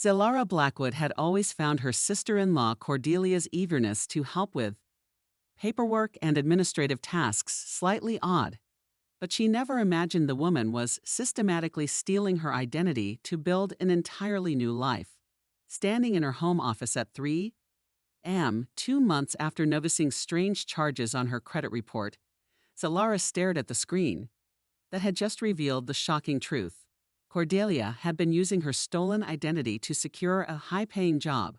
Zilara Blackwood had always found her sister-in-law Cordelia's eagerness to help with paperwork and administrative tasks slightly odd, but she never imagined the woman was systematically stealing her identity to build an entirely new life. Standing in her home office at 3 a.m., 2 months after noticing strange charges on her credit report, Zilara stared at the screen that had just revealed the shocking truth. Cordelia had been using her stolen identity to secure a high-paying job,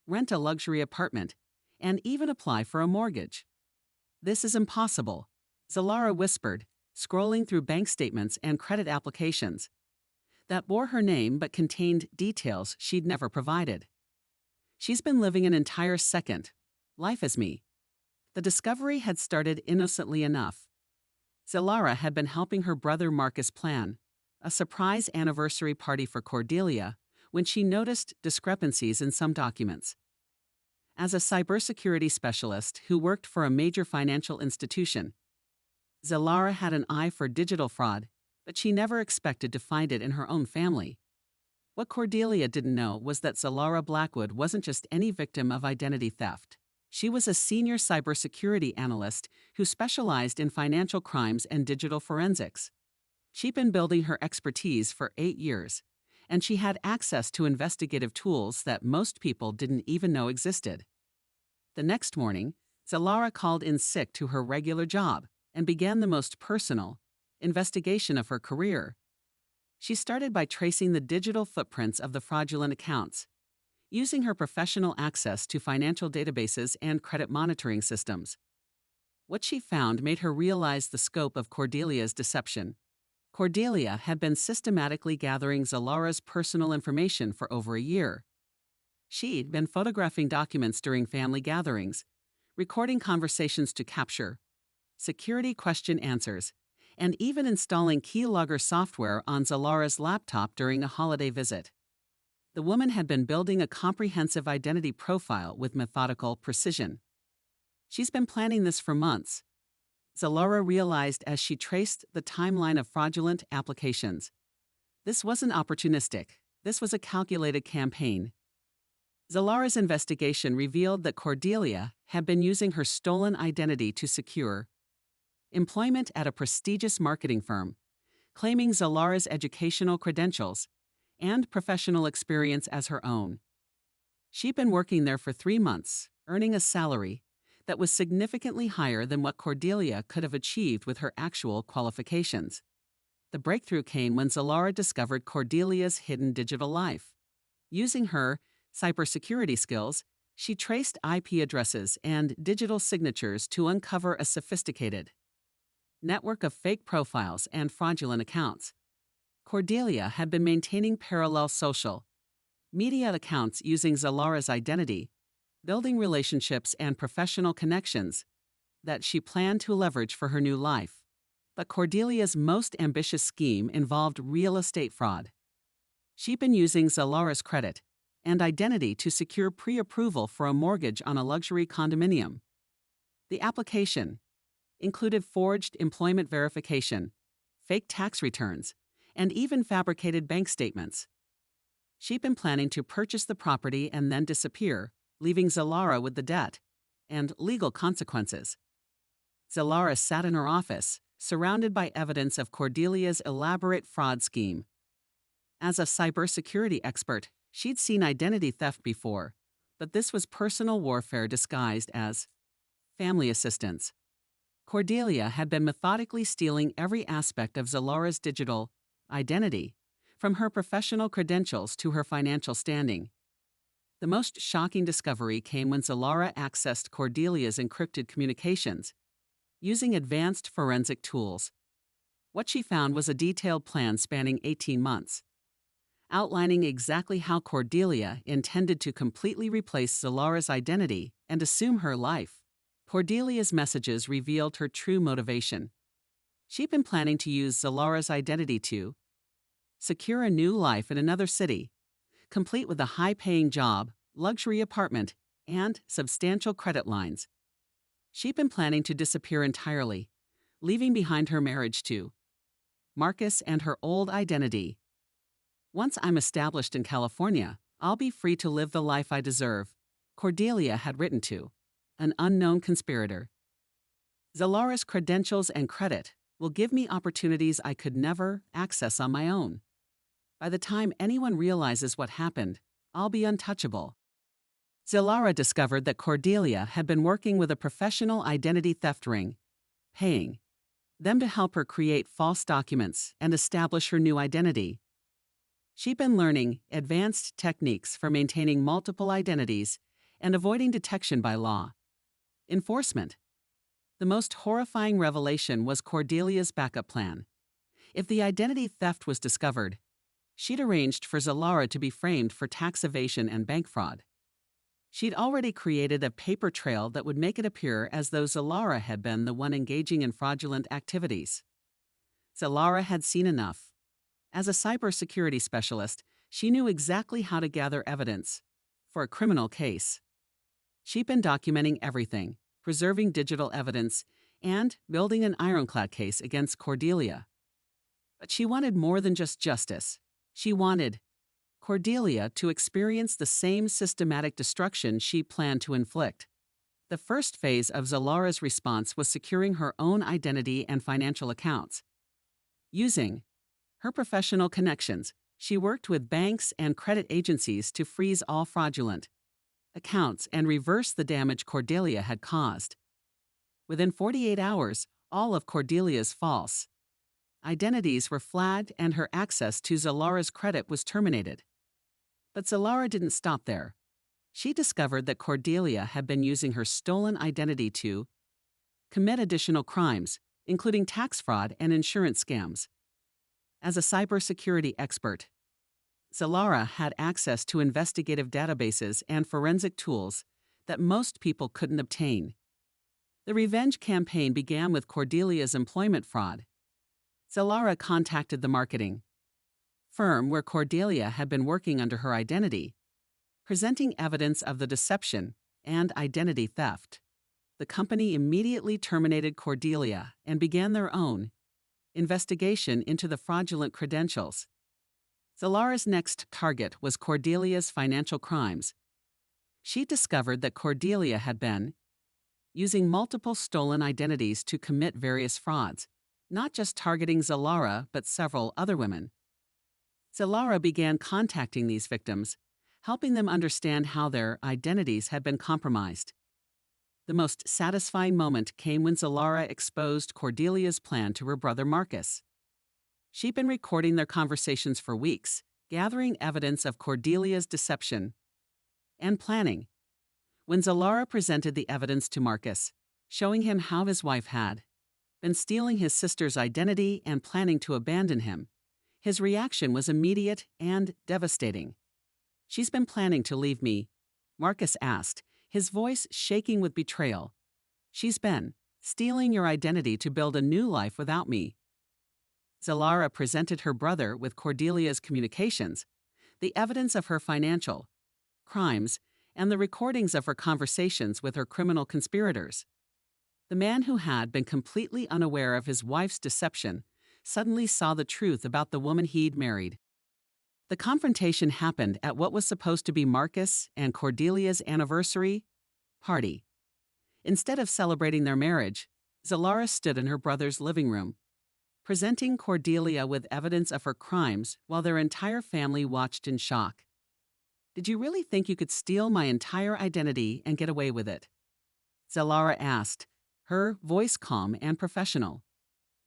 rent a luxury apartment, and even apply for a mortgage. "This is impossible," Zilara whispered, scrolling through bank statements and credit applications that bore her name but contained details she'd never provided. "She's been living an entire second life as me." The discovery had started innocently enough. Zilara had been helping her brother Marcus plan a surprise anniversary party for Cordelia when she noticed discrepancies in some documents. As a cybersecurity specialist who worked for a major financial institution, Zilara had an eye for digital fraud, but she never expected to find it in her own family. What Cordelia didn't know was that Zilara Blackwood wasn't just any victim of identity theft. She was a senior cybersecurity analyst who specialized in financial crimes and digital forensics. She'd been building her expertise for 8 years, and she had access to investigative tools that most people didn't even know existed. The next morning, Zilara called in sick to her regular job and began the most personal investigation of her career. She started by tracing the digital footprints of the fraudulent accounts, using her professional access to financial databases and credit monitoring systems. What she found made her realize the scope of Cordelia's deception. Cordelia had been systematically gathering Zilara's personal information for over a year. She'd been photographing documents during family gatherings, recording conversations to capture security question answers, and even installing keylogger software on Zilara's laptop during a holiday visit. The woman had been building a comprehensive identity profile with methodical precision. She's been planning this for months, Zilara realized as she traced the timeline of fraudulent applications. This wasn't opportunistic. This was a calculated campaign. Zilara's investigation revealed that Cordelia had been using her stolen identity to secure employment at a prestigious marketing firm, claiming Zilara's educational credentials and professional experience as her own. She'd been working there for 3 months, earning a salary that was significantly higher than what Cordelia could have achieved with her actual qualifications. The breakthrough came when Zilara discovered Cordelia's hidden digital life. Using her cybersecurity skills, she traced IP addresses and digital signatures to uncover a sophisticated network of fake profiles and fraudulent accounts. Cordelia had been maintaining parallel social media accounts using Zilara's identity, building relationships and professional connections that she planned to leverage for her new life. But Cordelia's most ambitious scheme involved real estate fraud. She'd been using Zilara's credit and identity to secure pre-approval for a mortgage on a luxury condominium. The application included forged employment verification, fake tax returns, and even fabricated bank statements. She'd been planning to purchase the property and then disappear, leaving Zilara with the debt and legal consequences. Zilara sat in her office, surrounded by evidence of Cordelia's elaborate fraud scheme. As a cybersecurity expert, she'd seen identity theft before, but this was personal warfare disguised as family assistance. Cordelia had been methodically stealing every aspect of Zilara's digital identity, from her professional credentials to her financial standing. The most shocking discovery came when Zilara accessed Cordelia's encrypted communications, using advanced forensic tools. What she found was a detailed plan spanning 18 months, outlining exactly how Cordelia intended to completely replace Zilara's identity and assume her life. Cordelia's messages revealed her true motivation. She'd been planning to use Zilara's identity to secure a new life in another city, complete with a high-paying job, luxury apartment, and substantial credit lines. She'd been planning to disappear entirely, leaving behind her marriage to Marcus and her old identity. "Once I'm established in California, I'll be free to live the life I deserve, Cordelia had written to an unknown conspirator. Zalara's credentials and credit will give me opportunities I could never access on my own. By the time anyone realizes what happened, I'll be untouchable. Zalara discovered that Cordelia had been working with a professional identity theft ring, paying them to help her create false documents and establish her new identity. She'd been learning advanced techniques for maintaining multiple identities and avoiding detection by law enforcement. The most horrifying revelation was Cordelia's backup plan. If the identity theft was discovered, she'd arranged for Zalara to be framed for tax evasion and bank fraud. She'd already created a paper trail that would make it appear as though Zalara had been the one engaging in fraudulent activities. Zalara had seen enough. As a cybersecurity specialist, she knew exactly how to gather evidence for a criminal case. She'd been documenting everything, preserving digital evidence, and building an ironclad case against Cordelia. But she wanted more than just justice. She wanted Cordelia to experience the same systematic destruction she planned to inflict. The first phase of Zalara's response was securing her own identity and financial accounts. Using her professional connections, she worked with banks and credit agencies to freeze all fraudulent accounts and reverse the damage Cordelia had caused. Within 48 hours, all of Cordelia's false identities were flagged and her access to Zalara's credit was terminated. But Zalara didn't stop there. She discovered that Cordelia had been using her stolen identity to commit additional crimes, including tax fraud and insurance scams. As a cybersecurity expert, Zalara had access to investigative databases and forensic tools that most people couldn't obtain. The revenge campaign began with Cordelia's employment fraud. Zalara contacted the marketing firm where Cordelia had been working under her identity, presenting evidence of the deception and identity theft. The company immediately terminated Cordelia and began their own investigation into the fraudulent credentials. Zalara's next target was Cordelia's financial crimes. She discovered that Cordelia had been using multiple stolen identities to commit various frauds, not just targeting Zalara but several other women. Zalara began contacting these victims, helping them understand how their identities had been compromised. The most satisfying moment came when Zalara exposed Cordelia's plan to her brother Marcus. She'd been recording their conversations for weeks, gathering evidence of Cordelia's deception and planning. When Zalara presented the evidence to Marcus, showing him how his wife had been stealing his sister's identity and planning to abandon him, his reaction was immediate and devastating. "She's been planning to leave me," Marcus asked, his voice shaking with betrayal. "She's been stealing your identity to build a new life without me." Zalara presented her brother with Cordelia's communications, the evidence of her financial crimes, and the recordings of her conversations with her criminal conspirators. The man who had been completely unaware of his wife's deception suddenly saw the truth about the woman he'd married. The confrontation happened at what was supposed to be Marcus and Cordelia's anniversary party. Instead of celebrating their marriage, Zalara stood in her brother's living room, presenting Cordelia with evidence of her crimes while their entire family watched in shock. "Did you really think you could steal my entire identity and get away with it?" Zalara asked, her voice calm and professional.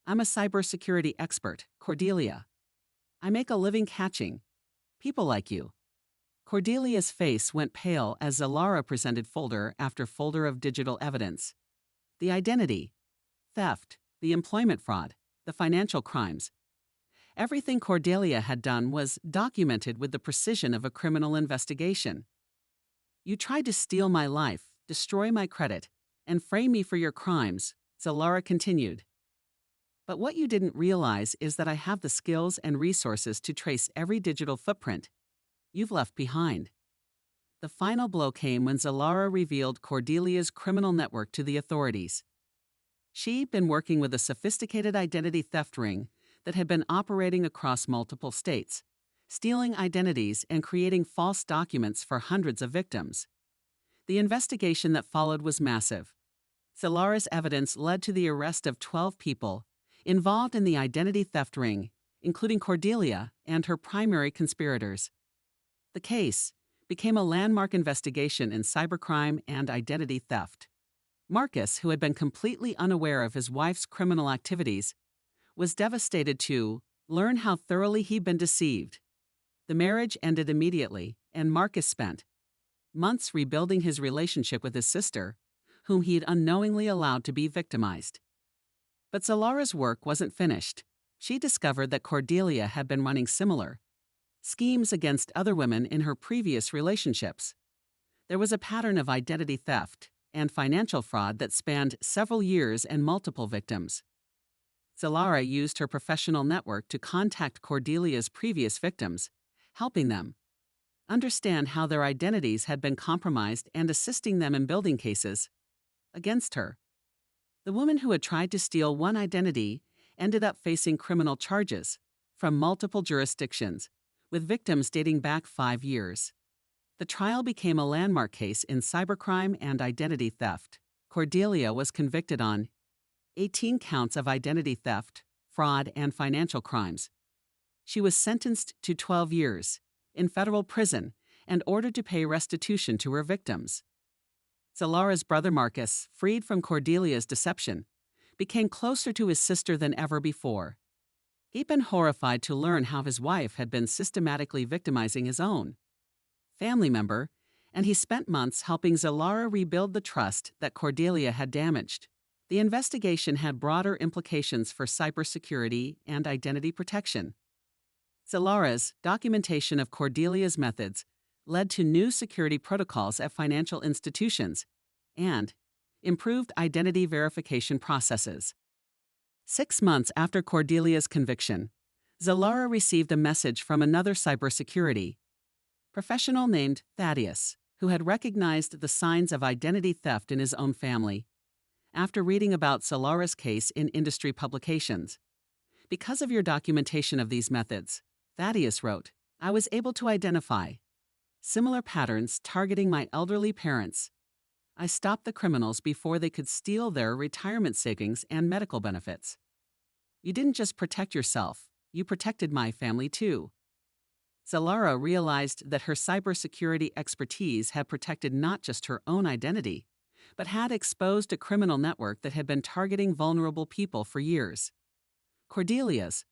"I'm a cybersecurity expert, Cordelia. I make a living catching people like you." Cordelia's face went pale as Zalara presented folder after folder of digital evidence. The identity theft, the employment fraud, the financial crimes. Everything Cordelia had done was documented with the precision of a criminal investigation. "You tried to steal my life, destroy my credit, and frame me for your crimes," Zalara continued. "But what you didn't realize is that I have the skills and resources to trace every digital footprint you've left behind." The final blow came when Zalara revealed Cordelia's criminal network to the authorities. She'd been working with a sophisticated identity theft ring that had been operating across multiple states, stealing identities and creating false documents for hundreds of victims. The investigation that followed was massive. Zalara's evidence led to the arrest of 12 people involved in the identity theft ring, including Cordelia and her primary conspirators. The case became a landmark investigation in cybercrime and identity theft. Marcus, who had been completely unaware of his wife's criminal activities, was devastated to learn how thoroughly he'd been deceived. The marriage ended immediately, and Marcus spent months rebuilding his relationship with his sister, whom he'd unknowingly allowed to be victimized. But Zalara's work wasn't finished. She discovered that Cordelia had been running similar schemes against other women in her previous relationships. There was a pattern of identity theft and financial fraud that spanned several years and multiple victims. Zalara used her professional network to contact Cordelia's previous victims, helping them understand how their identities had been compromised and assisting them in building cases against her. The woman who had tried to steal one identity ended up facing criminal charges from multiple jurisdictions, with victims dating back 5 years. The trial became a landmark case in cybercrime and identity theft. Cordelia was convicted on 18 counts of identity theft, fraud, and financial crimes. She was sentenced to 12 years in federal prison and ordered to pay restitution to her victims. Zalara's brother Marcus, freed from Cordelia's deception, became closer to his sister than ever before. He'd been horrified to learn how his wife had been systematically victimizing his own family member, and he spent months helping Zalara rebuild the trust that Cordelia had damaged. The investigation had broader implications for cybersecurity and identity protection. Zalara's documentation of Cordelia's methods led to new security protocols at financial institutions and improved identity verification processes. 6 months after Cordelia's conviction, Zalara received a message from another cybersecurity professional named Thaddeus, who had recognized the signs of identity theft in his own family after reading about Zalara's case in industry publications. "Because of your documentation of these methods," Thaddeus wrote, "I was able to identify similar patterns targeting my elderly parents. I stopped the criminals before they could steal their retirement savings and medical benefits. You didn't just protect yourself, you protected my family too." Zalara realized that her cybersecurity expertise had protected not just her own identity, but had exposed a criminal network that had been targeting vulnerable people for years. Cordelia's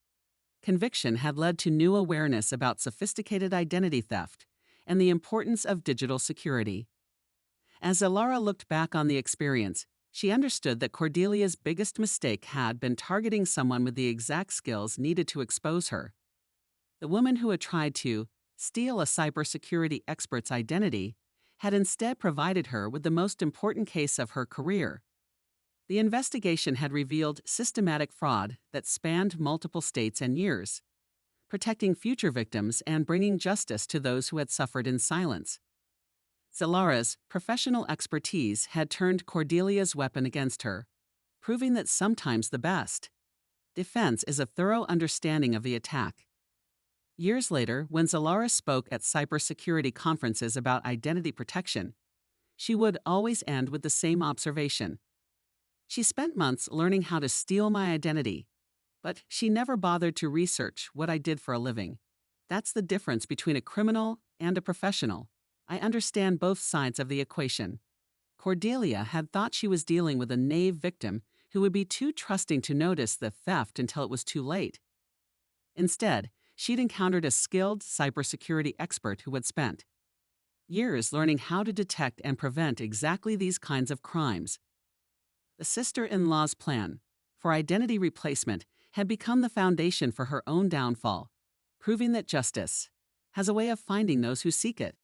conviction had led to new awareness about sophisticated identity theft and the importance of digital security. As Zalara looked back on the experience, she understood that Cordelia's biggest mistake had been targeting someone with the exact skills needed to expose her. The woman who had tried to steal a cybersecurity expert's identity had instead provided her with the most important case of her career. The investigation had revealed systematic fraud that spanned multiple states and years, protecting future victims and bringing justice to those who had suffered in silence. Zalara's professional expertise had turned Cordelia's weapon against her, proving that sometimes the best defense is a thorough understanding of the attack. Years later, when Zalara spoke at cybersecurity conferences about identity protection, she would always end with the same observation. "She spent months learning how to steal my identity, but she never bothered to research what I did for a living. That's the difference between a criminal and a professional. I understand both sides of the equation." Cordelia had thought she was dealing with a naive victim who would be too trusting to notice the theft until it was too late. Instead, she'd encountered a skilled cybersecurity expert who had spent years learning how to detect and prevent exactly these kinds of crimes. The sister-in-law's plan for identity replacement had become the foundation for her own downfall, proving that justice has a way of finding those who seek it.